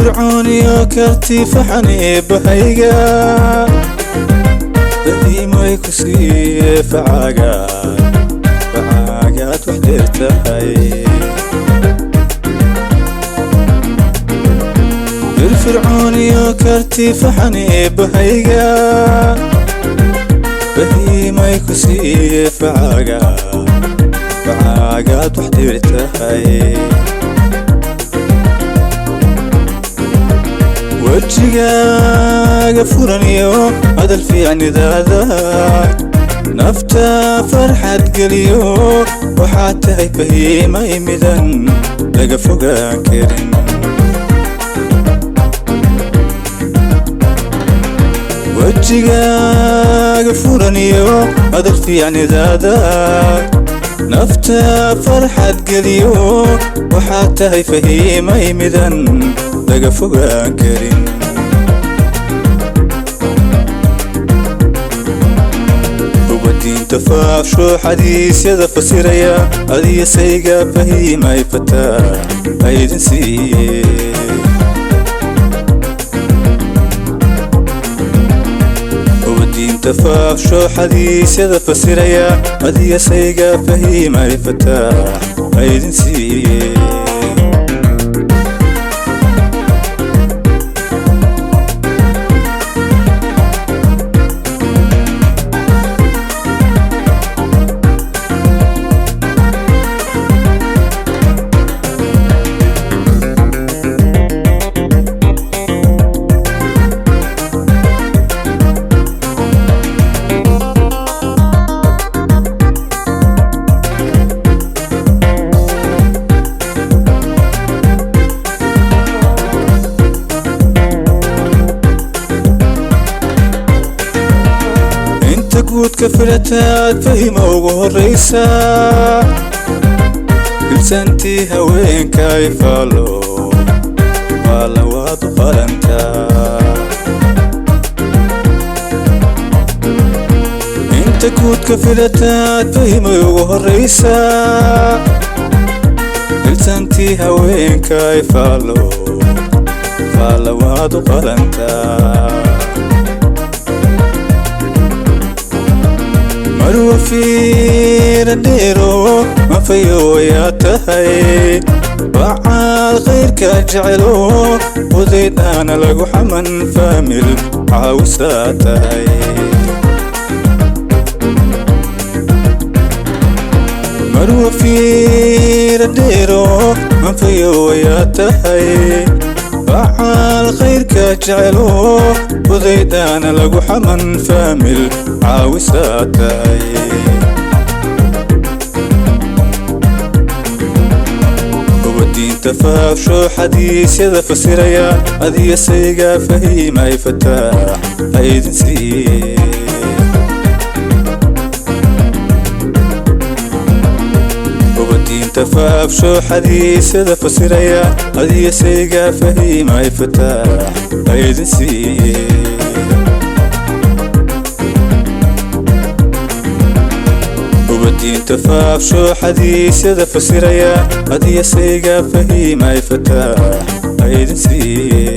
firfircooni oo karti faxani bahayga badiimay ku siiye facaagaad wax dheertahay firfircooni oo karti faxani bahayga badiimay ku siiye facaagaad wax dheertahay wajigaaga furaniyo hadal fiicnidaada nafta farxad geliyo waxaad tahay fahiimay midan laga fogaan karin wajigaaga furaniyo hadal fiicnidaada nafta farxad geliyo waxaad tahay fahiimay midan laga fogaan karin ubadiinta faafsho xadiisyada fasiraya adiya sayga fahiimay fataa aydin siiye ubadiinta faafsho xadiisyada fasiraya adiya sayga fahiimay fataa aydin siiye guudka filataad fahima ugu horraysa ilsantii haweenkay faalo waad u qalantaa inta guudka filataad fahima ugu horraysa ilsantii haweenkay faalo waad u qalantaa marwa fiira dheero mafayo yaa tahay bacaal khayrka jecelo udaydhaana lagu xaman faamil caawisaa tahay marwa fiira dheero mafayo yaa tahay bacaal khayrka jecelo udaydhaana lagu xaman faamil caawisaa tahay ubadiinta faafsho xadiisyada fasiraya adiya sayga fahiimay fataa aydin siiye ubadiinta faafsho xadiisyada fasiraya adiya sayga fahiimay fataa aydin siiye ubadiinta faafsho xadiisyada fasiraya adiya sayga fahiimay fataa aydin siiye